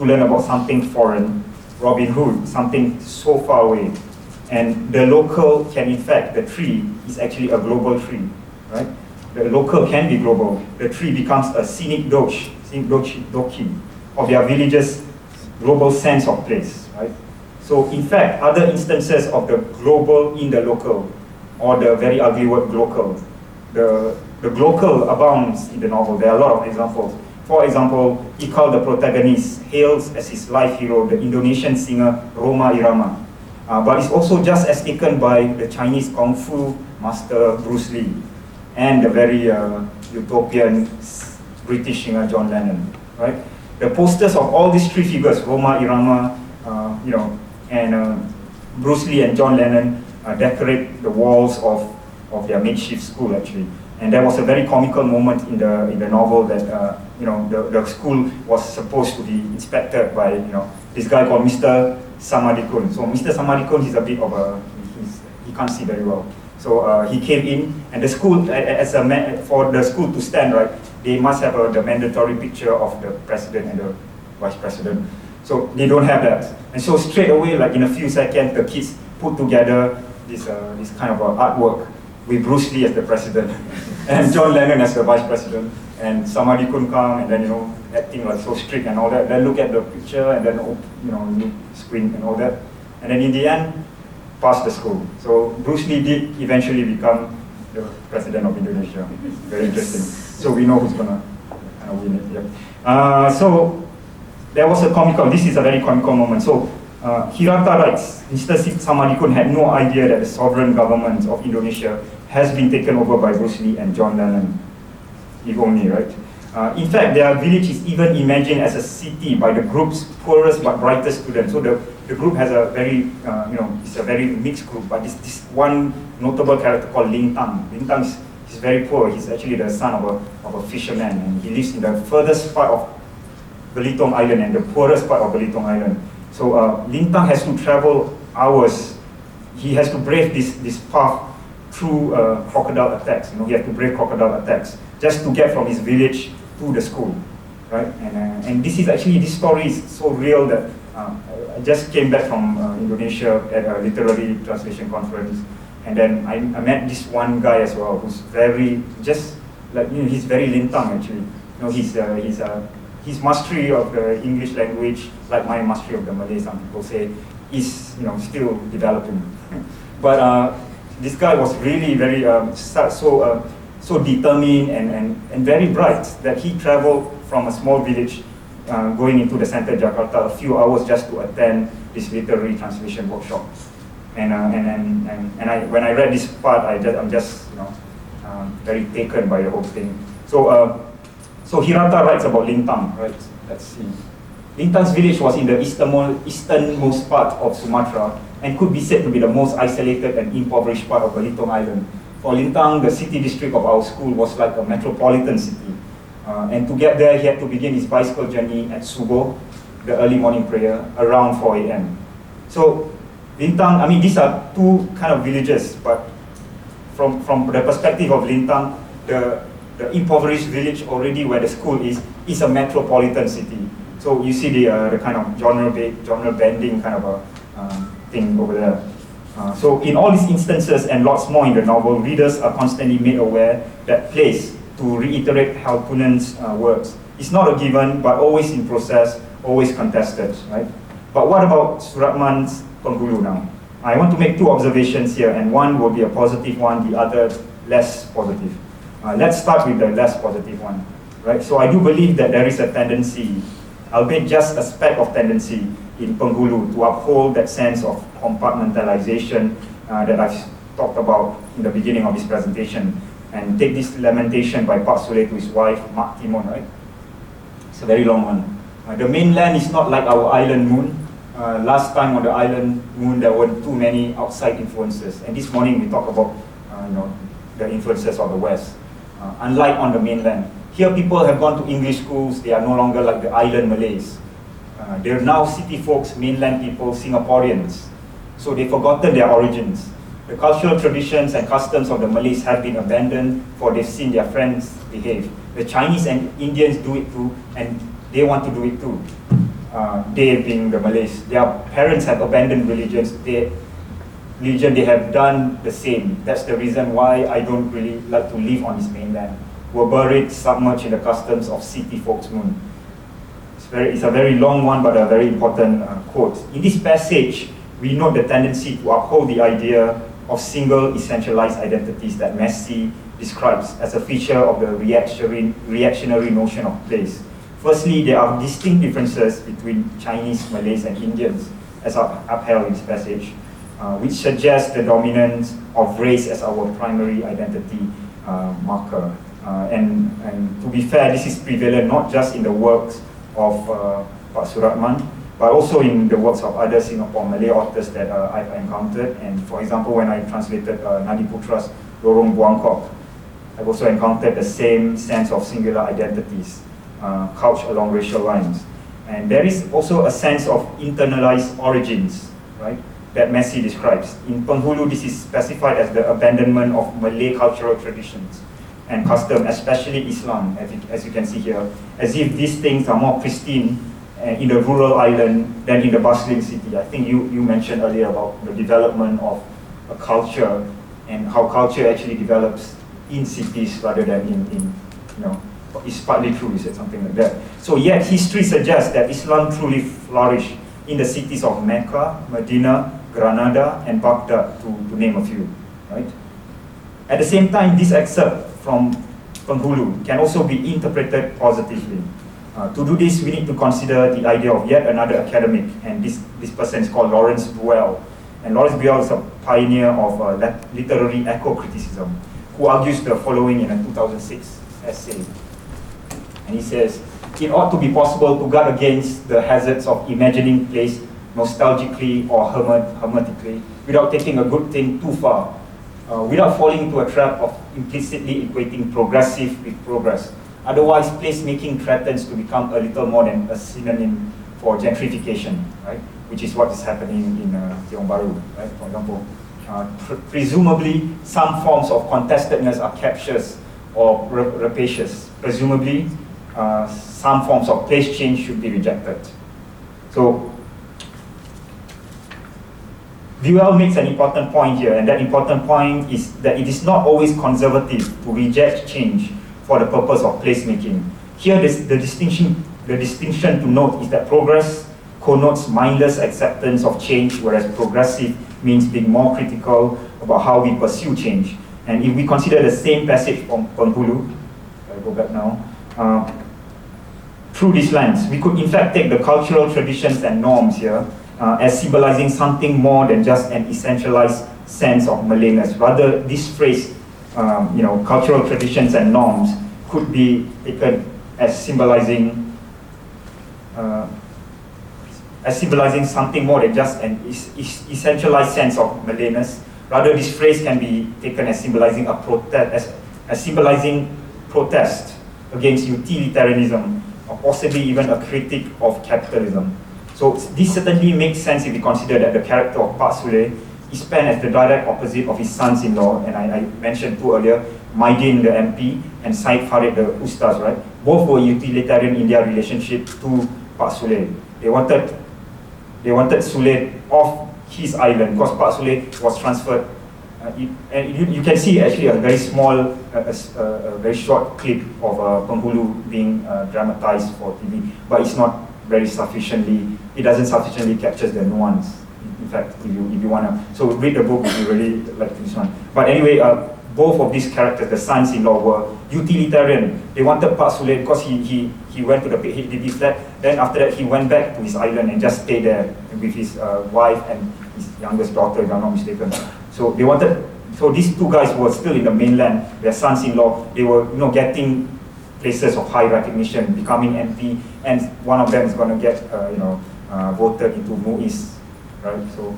to learn about something foreign, Robin Hood, something so far away. And the local can, in fact, the tree is actually a global tree, right? The local can be global. The tree becomes a scenic doki of their village's global sense of place, right? So in fact, other instances of the global in the local, or the very ugly word glocal, the glocal abounds in the novel. There are a lot of examples. For example, Ikal, the protagonist, hails as his life hero the Indonesian singer Rhoma Irama, but is also just as taken by the Chinese Kung Fu master Bruce Lee and the very utopian British singer John Lennon, right? The posters of all these three figures, Rhoma Irama, and Bruce Lee and John Lennon, decorate the walls of their makeshift school actually. And there was a very comical moment in the novel that the school was supposed to be inspected by this guy called Mr. Samadikun. So Mr. Samadikun is a bit of he can't see very well. So he came in, and the school, for the school to stand, right, they must have the mandatory picture of the president and the vice president. So they don't have that, and so straight away, like in a few seconds, the kids put together this kind of artwork with Bruce Lee as the president and John Lennon as the vice president, and Samadikun come and then acting like so strict and all that. Then look at the picture and then screen and all that, and then in the end, pass the school. So Bruce Lee did eventually become the president of Indonesia. Very interesting. So we know who's gonna win it. Yep. So there was a comical. This is a very comical moment. So Hirata writes, Mr. Samadikun had no idea that the sovereign government of Indonesia has been taken over by Bruce Lee and John Lennon. If only, right? In fact, their village is even imagined as a city by the group's poorest but brightest students. So the group has a very, it's a very mixed group. But this one notable character called Ling Tang. Ling Tang is very poor. He's actually the son of a fisherman, and he lives in the furthest part of Belitung Island and the poorest part of Belitung Island. So Ling Tang has to travel hours. He has to brave this path through crocodile attacks. He has to brave crocodile attacks just to get from his village to the school, right? And this story is so real that I just came back from Indonesia at a literary translation conference, and then I met this one guy as well who's very he's very Ling Tang actually. His mastery of the English language, like my mastery of the Malay, some people say, is still developing. But this guy was really very so determined and very bright that he traveled from a small village going into the center of Jakarta a few hours just to attend this literary translation workshop. And when I read this part, I'm just very taken by the whole thing. So Hirata writes about Ling Tang, right? Let's see. Ling Tang's village was in the easternmost part of Sumatra and could be said to be the most isolated and impoverished part of Belitung Island. For Ling Tang, the city district of our school was like a metropolitan city. And to get there, he had to begin his bicycle journey at Subuh, the early morning prayer, around 4 a.m. So Ling Tang, these are two kind of villages, but from the perspective of Ling Tang, the impoverished village already where the school is a metropolitan city. So you see the kind of genre bending kind of a thing over there. So in all these instances and lots more in the novel, readers are constantly made aware that place, to reiterate Halpunen's words, is not a given, but always in process, always contested, right? But what about Suratman's Penghulu now? I want to make two observations here, and one will be a positive one, the other less positive. Let's start with the less positive one, right? So I do believe that there is a tendency, albeit just a speck of tendency, in Penghulu to uphold that sense of compartmentalization that I've talked about in the beginning of this presentation, and take this lamentation by Pak Sule to his wife, Mak Timon, right? It's a very long one. The mainland is not like our island moon. Last time on the island moon, there were too many outside influences, and this morning we talk about the influences of the West. Unlike on the mainland, here people have gone to English schools. They are no longer like the island Malays. They're now city folks, mainland people, Singaporeans. So they've forgotten their origins. The cultural traditions and customs of the Malays have been abandoned, for they've seen their friends behave. The Chinese and Indians do it too, and they want to do it too. they being the Malays, their parents have abandoned religions. They have done the same. That's the reason why I don't really like to live on this mainland. We're buried submerged in the customs of city folksmoon. It's a very long one, but a very important quote. In this passage, we note the tendency to uphold the idea of single essentialized identities that Massey describes as a feature of the reactionary notion of place. Firstly, there are distinct differences between Chinese, Malays, and Indians, as upheld in this passage, which suggests the dominance of race as our primary identity marker. And to be fair, this is prevalent not just in the works of Pak Suratman, but also in the works of other Singapore Malay authors that I've encountered. And for example, when I translated Nadi Putra's Lorong Buangkok, I've also encountered the same sense of singular identities couched along racial lines. And there is also a sense of internalized origins, right, that Massey describes. In Penghulu, this is specified as the abandonment of Malay cultural traditions and custom, especially Islam, as you can see here, as if these things are more pristine in the rural island than in the bustling city. I think you mentioned earlier about the development of a culture and how culture actually develops in cities rather than in it's partly true, you said something like that. So yet history suggests that Islam truly flourished in the cities of Mecca, Medina, Granada, and Baghdad, to name a few, right? At the same time, this excerpt from Penghulu can also be interpreted positively. To do this, we need to consider the idea of yet another academic, and this person is called Lawrence Buell. And Lawrence Buell is a pioneer of literary eco-criticism, who argues the following in a 2006 essay. And he says, it ought to be possible to guard against the hazards of imagining place nostalgically or hermetically without taking a good thing too far, without falling into a trap of implicitly equating progressive with progress. Otherwise, placemaking threatens to become a little more than a synonym for gentrification, right? Which is what is happening in Tiong Bahru, right? For example, presumably some forms of contestedness are captious or rapacious. Presumably, some forms of place change should be rejected. So, Buell makes an important point here, and that important point is that it is not always conservative to reject change for the purpose of placemaking. Here, the distinction to note is that progress connotes mindless acceptance of change, whereas progressive means being more critical about how we pursue change. And if we consider the same passage from Penghulu, I'll go back now, through this lens, we could in fact take the cultural traditions and norms here as symbolizing something more than just an essentialized sense of Malayness. Rather, this phrase, cultural traditions and norms, could be taken as symbolizing something more than just an essentialized sense of Malayness. Rather, this phrase can be taken as symbolizing a protest, as symbolizing protest against utilitarianism, or possibly even a critique of capitalism. So this certainly makes sense if we consider that the character of Pak Sule is penned as the direct opposite of his sons-in-law, and I mentioned two earlier, Maidin the MP and Syed Farid the Ustaz, right? Both were utilitarian in their relationship to Pak Sule. They wanted Sule off his island because Pak Sule was transferred. And you can see actually a very small, a very short clip of Penghulu being dramatized for TV, but it's not very sufficiently, it doesn't sufficiently capture the nuance. In fact, if you want to, so read the book if you really like this one. But anyway, both of these characters, the sons-in-law, were utilitarian. They wanted Pak Sule because he went to the HDB flat. Then after that, he went back to his island and just stayed there with his wife and his youngest daughter, if I'm not mistaken. So they wanted. So these two guys were still in the mainland. Their sons-in-law, they were getting places of high recognition, becoming MP, and one of them is going to get voted into MUIS, right? So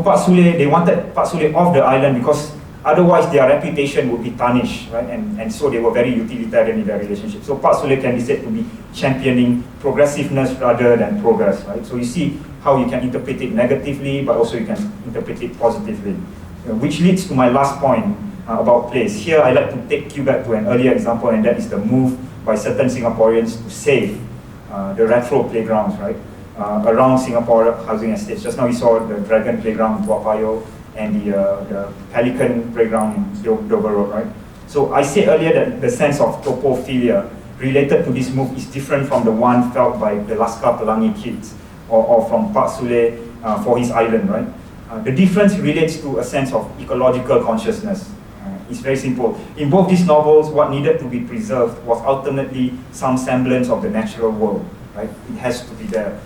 Pak Sule, they wanted Pak Sule off the island because otherwise their reputation would be tarnished, right? And so they were very utilitarian in their relationship. So Pak Sule can be said to be championing progressiveness rather than progress, right? So you see how you can interpret it negatively, but also you can interpret it positively, which leads to my last point about place. Here I like to take you back to an earlier example, and that is the move by certain Singaporeans to save the retro playgrounds, right? Around Singapore housing estates. Just now we saw the Dragon Playground in Toa Payoh and the Pelican Playground in Dover Road, right? So I said earlier that the sense of topophilia related to this move is different from the one felt by the Laskar Pelangi kids or from Pak Sule for his island, right? The difference relates to a sense of ecological consciousness. It's very simple. In both these novels, what needed to be preserved was ultimately some semblance of the natural world, right? It has to be there,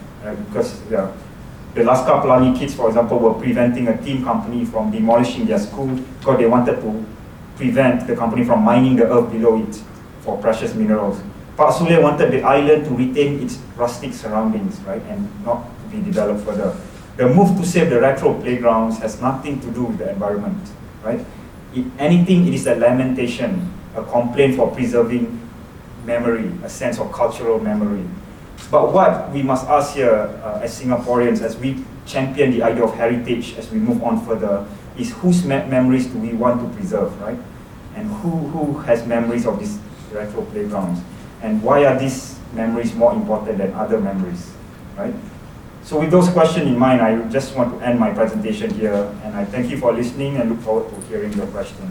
because the Laskar Pelangi kids, for example, were preventing a tin company from demolishing their school because they wanted to prevent the company from mining the earth below it for precious minerals. Pak Sule wanted the island to retain its rustic surroundings, right, and not to be developed further. The move to save the retro playgrounds has nothing to do with the environment, right? If anything, it is a lamentation, a complaint for preserving memory, a sense of cultural memory. But what we must ask here as Singaporeans, as we champion the idea of heritage, as we move on further, is whose memories do we want to preserve, right? And who has memories of these retro playgrounds? And why are these memories more important than other memories, right? So with those questions in mind, I just want to end my presentation here, and I thank you for listening and look forward to hearing your questions.